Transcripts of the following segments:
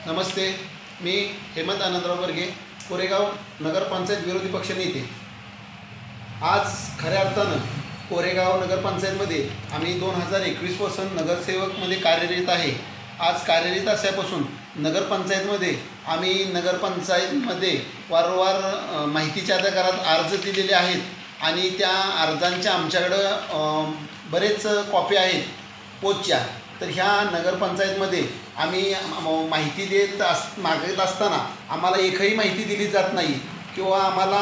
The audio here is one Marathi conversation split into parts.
नमस्ते, मी हेमंत आनंदराव बर्गे, कोरेगाव नगरपंचायत विरोधी पक्ष नेते। आज खऱ्या अर्थानं कोरेगाव नगरपंचायतमध्ये आम्ही 2021 पासून नगरसेवकमध्ये कार्यरत आहे। आज कार्यरत असल्यापासून नगरपंचायतमध्ये आम्ही नगरपंचायतमध्ये वारंवार माहितीच्या अधिकारात अर्ज दिलेले आहेत आणि त्या अर्जांच्या आमच्याकडं बरेच कॉपी आहेत पोचच्या। तर ह्या नगरपंचायतमध्ये आम्ही माहिती मागत असताना आम्हाला एकही माहिती दिली जात नाही किंवा आम्हाला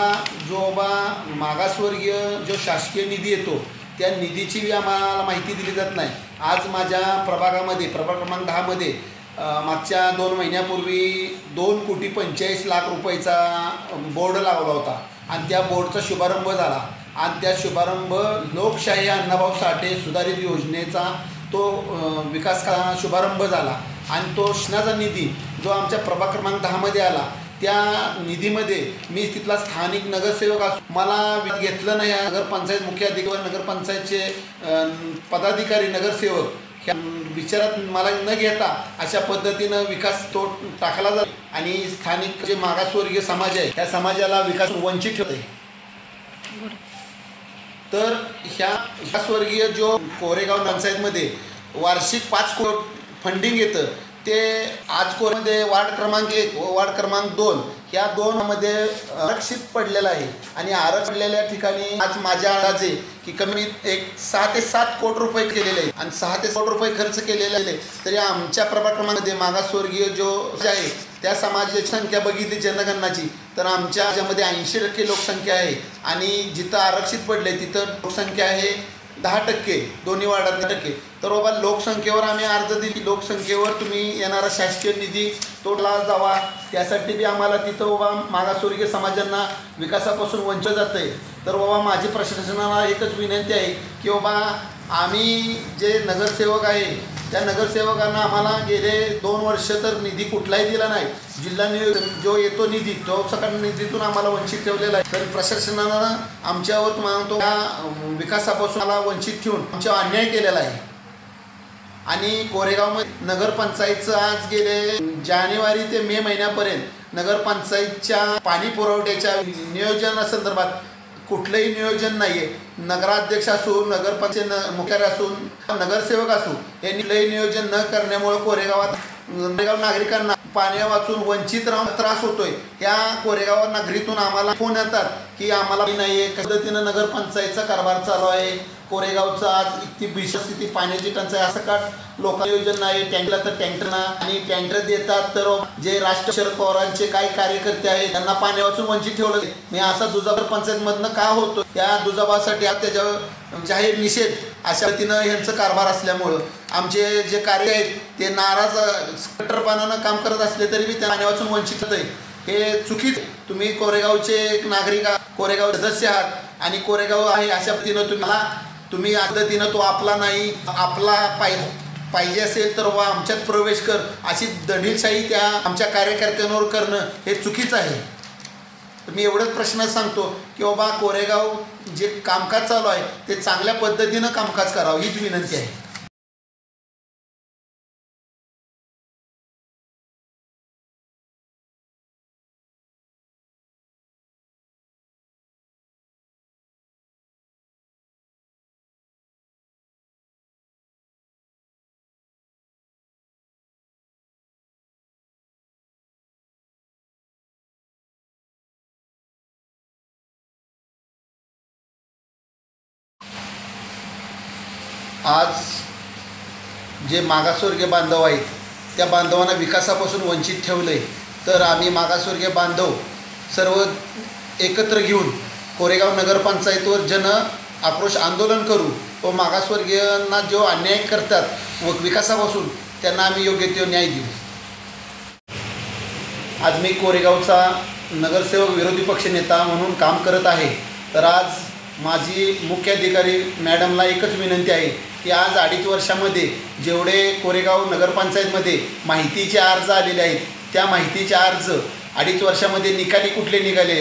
मागासवर्गीय जो शासकीय निधी येतो त्या निधीची आम्हाला माहिती दिली जात नाही। आज माझ्या प्रभागामध्ये प्रभाग क्रमांक 10 मध्ये मागच्या 2 महिन्यापूर्वी 2,45,00,000 रुपयाचा बोर्ड लावला होता आणि त्या बोर्डचा शुभारंभ झाला आणि त्या शुभारंभ लोकशाही अण्णाभाऊ साठे सुधारित योजनेचा तो विकास शुभारंभ झाला आणि तो शासनाचा निधी जो आमच्या प्रभाग क्रमांक 10 मध्ये आला त्या निधीमध्ये मी तिथला स्थानिक नगरसेवक असू मला घेतलं नाही। नगरपंचायत मुख्याधिकारी नगरपंचायतचे पदाधिकारी नगरसेवक ह्या विचारात मला न घेता अशा पद्धतीनं विकास तो टाकला जातो आणि स्थानिक जे मागासवर्गीय समाज आहे त्या समाजाला विकास वंचित ठेवते। तर ह्या मागासवर्गीय जो कोरेगाव पंचायतमध्ये वार्षिक 5 कोटी फंडिंग येतं ते आज कोरेगावमध्ये वार्ड क्रमांक 1 व वार्ड क्रमांक 2 ह्या दोनमध्ये आरक्षित पडलेलं आहे आणि आरक्षित पडलेल्या ठिकाणी आज माझ्या अंदाजे की कमी 6 ते 7 कोटी रुपये केलेले आहेत आणि 6 ते 7 कोटी रुपये खर्च केलेले आहे। तरी आमच्या प्रभाग क्रमांकामध्ये मागासवर्गीय जो आहे त्या समाजाची संख्या बघितली जनगणनाची तर आमच्या राज्यामध्ये 80% लोकसंख्या आहे आणि जिथं आरक्षित पडले तिथं लोकसंख्या आहे 10%, दोन्ही वार्डात 10%। तर बाबा लोकसंख्येवर आम्ही अर्ज दिली, लोकसंख्येवर तुम्ही येणारा शासकीय निधी तोडला जावा त्यासाठी बी आम्हाला तिथं बाबा मागासवर्गीय समाजांना विकासापासून वंचित जातं आहे। तर बाबा माझी प्रशासनाला एकच विनंती आहे की बाबा आम्ही जे नगरसेवक आहे त्या नगरसेवकांना आम्हाला गेले 2 वर्ष तर निधी कुठलाही दिला नाही। जिल्हा जो येतो निधी तो सकाळ निधीतून आम्हाला वंचित ठेवलेला आहे। तर प्रशासनानं आमच्यावर म्हणतो या विकासापासून आम्हाला वंचित ठेवून आमच्यावर अन्याय केलेला आहे आणि कोरेगावमध्ये नगरपंचायतचं आज गेले जानेवारी ते मे महिन्यापर्यंत नगरपंचायतच्या पाणी पुरवठ्याच्या नियोजनासंदर्भात कुठलंही नियोजन नाही आहे। नगराध्यक्ष असू नगरपंचायत मुख्यालय असून नगरसेवक असू हे कुठलंही नियोजन न करण्यामुळे कोरेगाव नागरिकांना पाणी वाचून वंचित राहून त्रास होतोय। ह्या कोरेगाव नागरीतून आम्हाला फोन येतात की आम्हाला नाही आहे पद्धतीनं नगरपंचायतचा कारभार चालू आहे। कोरेगावचं आज इतकी भीषण स्थिती पाण्याची टंचाई असं का लोकांना योजना नाही टँकला तर टँकर ना आणि टँकर देतात तर जे राष्ट्र शरद पवारांचे काही कार्यकर्ते आहेत त्यांना पाणी वाचून वंचित ठेवलं मी असा दुजाभार पंचायतमधनं का होतो त्या दुजाभासाठी त्याच्यावर जाहीर निषेध अशा पद्धतीनं यांचं कारभार असल्यामुळं आमचे जे कार्य आहेत ते नाराज कट्टरपणानं काम करत असले तरी मी त्या पाणी वाचून वंचित होत आहे। हे चुकीच तुम्ही कोरेगावचे एक नागरिक कोरेगाव सदस्य आहात आणि कोरेगाव आहे अशा पद्धतीनं तुम्ही पद्धतीनं तो आपला नाही आपला पाहिजे असेल तर वा आमच्यात प्रवेश कर अशी दडीलशाही त्या आमच्या कार्यकर्त्यांवर करणं हे चुकीचं आहे। तर मी एवढंच प्रश्न सांगतो की बाबा कोरेगाव जे कामकाज चालू आहे ते चांगल्या पद्धतीनं कामकाज करावं हीच विनंती आहे। आज जे मागासवर्गीय बांधव आहेत त्या बांधवांना विकासापासून वंचित ठेवले तर आम्ही मागासवर्गीय बांधव सर्व एकत्र घेऊन कोरेगाव नगरपंचायतीवर जन आक्रोश आंदोलन करू व मागासवर्गीयांना जो अन्याय करतात व विकासापासून त्यांना आम्ही योग्य तो न्याय देऊ। आज मी कोरेगावचा नगरसेवक विरोधी पक्षनेता म्हणून काम करत आहे। तर आज माझी मुख्याधिकारी मॅडमला एकच विनंती आहे की आज 2.5 वर्षामध्ये जेवढे कोरेगाव नगरपंचायतमध्ये माहितीचे अर्ज आलेले आहेत त्या माहितीचे अर्ज 2.5 वर्षामध्ये निकाली कुठले निघाले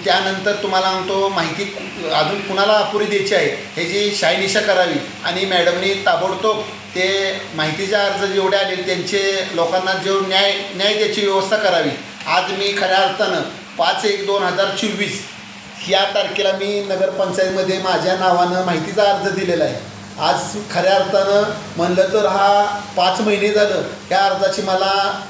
त्यानंतर तुम्हाला सांगतो माहिती अजून कुणाला अपुरी द्यायची आहे ह्याची शहानिशा करावी आणि मॅडमनी ताबडतोब ते माहितीचे अर्ज जेवढे आले त्यांचे लोकांना जो न्याय द्यायची व्यवस्था करावी. आज मी खऱ्या अर्थानं 5/1/2024 ह्या तारखेला मी नगरपंचायतमध्ये माझ्या नावानं माहितीचा अर्ज दिलेला आहे. आज खऱ्या अर्थानं म्हणलं तर हा 5 महिने झालं ह्या अर्जाची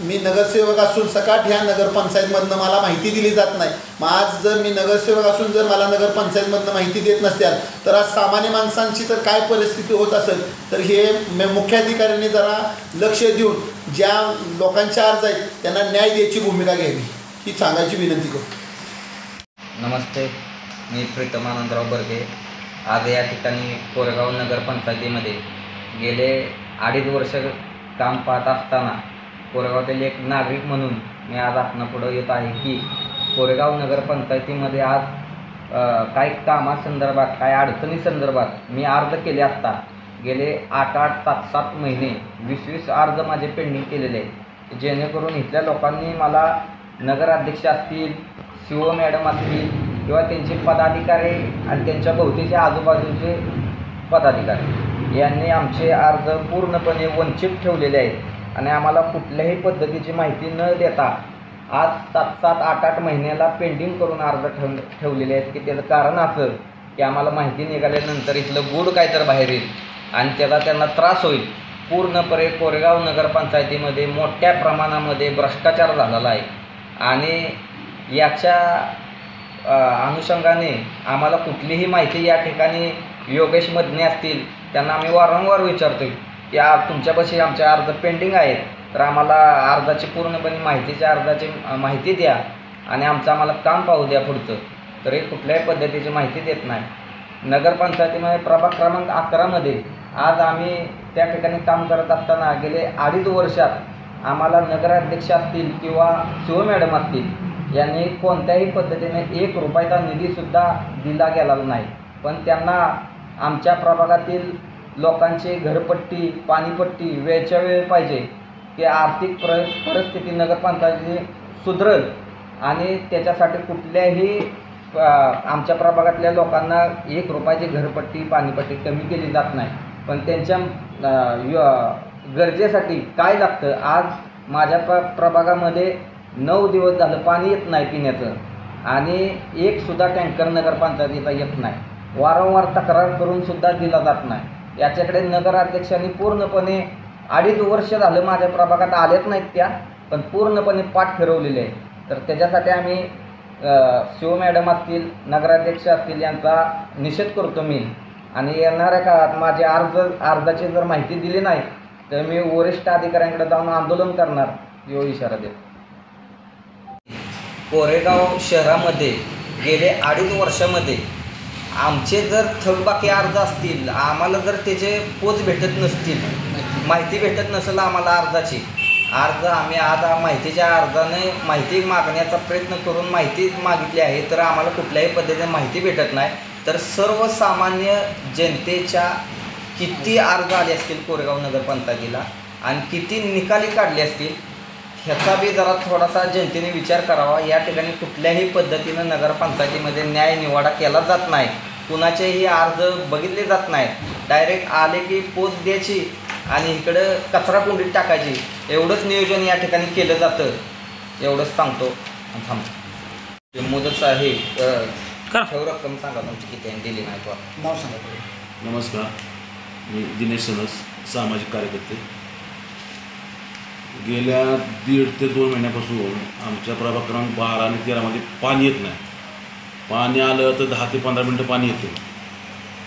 मी नगरसेवक असून सकाट ह्या नगरपंचायतमधनं मला माहिती दिली जात नाही. मग आज जर मी नगरसेवक असून जर मला नगरपंचायतमधनं माहिती देत नसत्याल तर आज सामान्य माणसांची तर काय परिस्थिती होत असेल. तर हे मुख्याधिकाऱ्यांनी जरा लक्ष देऊन ज्या लोकांचे अर्ज आहेत त्यांना न्याय द्यायची भूमिका घ्यावी ही सांगायची विनंती करतो. नमस्ते, मी प्रीतम आनंदराव बर्गे. आज या ठिकाणी कोरेगाव नगरपंचायतीमध्ये गेले 2.5 वर्ष काम पाहत असताना कोरेगावातील एक नागरिक म्हणून मी आज आपणापुढं येत आहे की कोरेगाव नगरपंचायतीमध्ये आज काही कामासंदर्भात काही अडचणीसंदर्भात मी अर्ज केले असता गेले 8-8, 7-7 महिने 20-20 अर्ज माझे पेंडिंग केलेले आहेत. जेणेकरून इथल्या लोकांनी मला नगराध्यक्ष असतील, CO मॅडम असतील किंवा त्यांचे पदाधिकारी आणि त्यांच्या भोवतीचे आजूबाजूचे पदाधिकारी यांनी आमचे अर्ज पूर्णपणे वंचित ठेवलेले आहेत आणि आम्हाला कुठल्याही पद्धतीची माहिती न देता आज 7-7, 8-8 महिन्याला पेंडिंग करून अर्ज ठेवलेले आहेत. की त्याचं कारण असं की आम्हाला माहिती निघाल्यानंतर इथलं गूढ काय तर बाहेर येईल आणि त्याचा त्यांना त्रास होईल. पूर्णपणे कोरेगाव नगरपंचायतीमध्ये मोठ्या प्रमाणामध्ये भ्रष्टाचार झालेला आहे आणि याच्या अनुषंगाने आम्हाला कुठलीही माहिती या ठिकाणी योगेश मदने असतील त्यांना आम्ही वारंवार विचारतो की तुमच्यापाशी आमचे अर्ज पेंडिंग आहेत तर आम्हाला अर्जाची पूर्णपणे अर्जाची माहिती द्या आणि आम्हाला काम पाहू द्या पुढचं. तर हे कुठल्याही पद्धतीची माहिती देत नाही. नगरपंचायतीमध्ये प्रभाग क्रमांक 11मध्ये आज आम्ही त्या ठिकाणी काम करत असताना गेले 2.5 वर्षात आम्हाला नगराध्यक्ष असतील किंवा CO मॅडम असतील यांनी कोणत्याही पद्धतीने 1 रुपयाचा निधीसुद्धा दिला गेला नाही. पण त्यांना आमच्या प्रभागातील लोकांची घरपट्टी, पाणीपट्टी वेळच्या वेळ पाहिजे की आर्थिक परिस्थिती नगरपंचायतीची सुधरेल आणि त्याच्यासाठी कुठल्याही आमच्या प्रभागातल्या लोकांना 1 रुपयाची घरपट्टी, पाणीपट्टी कमी केली जात नाही. पण त्यांच्या गरजेसाठी काय लागतं, आज माझ्या प्रभागामध्ये 9 दिवस झालं पाणी येत नाही पिण्याचं आणि एकसुद्धा टँकर नगरपंचायतीचा येत नाही. वारंवार तक्रार करूनसुद्धा दिला जात नाही. याच्याकडे नगराध्यक्षांनी पूर्णपणे 2.5 वर्ष झालं माझ्या प्रभागात आलेच नाहीत त्या, पण पूर्णपणे पाठ फिरवलेले आहे. तर त्याच्यासाठी आम्ही CO मॅडम असतील, नगराध्यक्ष असतील यांचा निषेध करतो मी आणि येणाऱ्या काळात माझे अर्जाची जर माहिती दिली नाही तर मी वरिष्ठ अधिकाऱ्यांकडे जाऊन आंदोलन करणार यो इशारा देतो. कोरेगाव शहरामध्ये गेले 2.5 वर्षामध्ये आमचे जर थकबाकी अर्ज असतील, आम्हाला जर त्याचे पोच भेटत नसतील, माहिती भेटत नसेल आम्हाला आम्ही आज माहितीच्या अर्जाने माहिती मागण्याचा प्रयत्न करून माहिती मागितली आहे तर आम्हाला कुठल्याही पद्धतीने माहिती भेटत नाही. तर सर्वसामान्य जनतेच्या किती अर्ज आले असतील कोरेगाव नगरपंचायतीला आणि किती निकाली काढले असतील ह्याचा बी जरा थोडासा जनतेने विचार करावा. या ठिकाणी कुठल्याही पद्धतीनं नगरपंचायतीमध्ये न्याय निवाडा केला जात नाही. कुणाचेही अर्ज बघितले जात नाहीत. डायरेक्ट आले की पोच द्यायची आणि इकडं कचरा कुंडीत टाकायची, एवढंच नियोजन या ठिकाणी केलं जातं. एवढंच सांगतो आणि थांबतो. मुदत साहेब रक्कम सांगा तुमची किती आहे, दिली नाही नाव सांगा. नमस्कार, मी दिनेश सनस, सामाजिक कार्यकर्ते. गेल्या 1.5 ते 2 महिन्यापासून आमच्या प्रभाग क्रमांक 12 आणि 13मध्ये पाणी येत नाही. पाणी आलं तर 10 ते 15 मिनटं पाणी येतं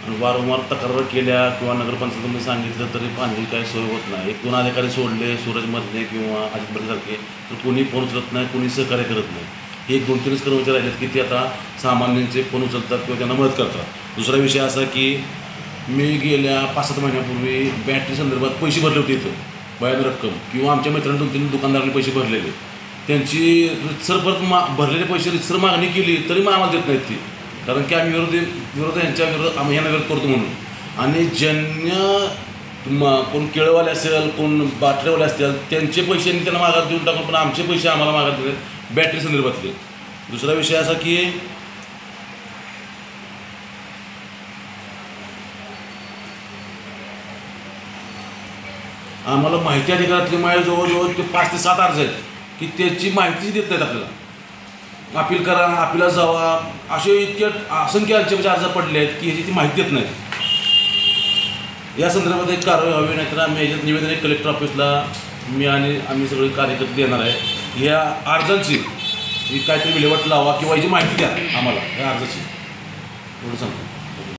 आणि वारंवार तक्रार केल्या किंवा नगरपंचायतीमध्ये सांगितलं तरी पाणी काही सोय होत नाही. 1-2 अधिकारी सोडले, सूरज मधले किंवा अजित बर्गेसारखे, तर कोणी फोन उचलत नाही, कोणी सहकार्य करत नाही. हे 2-3 कर्मचारी राहिलेत की ते आता सामान्यांचे फोन उचलतात किंवा त्यांना मदत करतात. दुसरा विषय असा की मी गेल्या 5-7 महिन्यापूर्वी बॅटरी संदर्भात पैसे भरले होते इथं भयान रक्कम, किंवा आमच्या मित्रांनी 2-3 दुकानदारांनी पैसे भरलेले, त्यांची रितसर परत भरलेले पैसे रितसर मागणी केली तरी मग आम्हाला देत नाहीत ती, कारण की आम्ही विरोध यांच्या विरोध आम्ही यांना विरोध करतो म्हणून. आणि ज्यांना कोण केळवाले असेल, कोण बाटल्यावाले असतील, त्यांचे पैसे त्यांना मागात देऊन टाकून पण आमचे पैसे आम्हाला मागात देतात बॅटरी संदर्भातले. दुसरा विषय असा की आम्हाला माहिती अधिकारातली माझ्या जवळजवळ ते 5 ते 7 अर्ज आहेत की त्याची माहितीच देत नाहीत आपल्याला. अपील करा, अपिलात जावा, असे इतके असंख्य अर्ज पडले आहेत की ह्याची ती माहिती देत नाहीत. या संदर्भात एक कारवाई व्हावी, नाहीतर आम्ही ह्याच्यात निवेदन कलेक्टर ऑफिसला मी आणि आम्ही सगळे कार्यकर्ते देणार आहे. या अर्जांची काहीतरी विल्हेवाट लावा किंवा याची माहिती द्या आम्हाला या अर्जाची, एवढं सांगतो.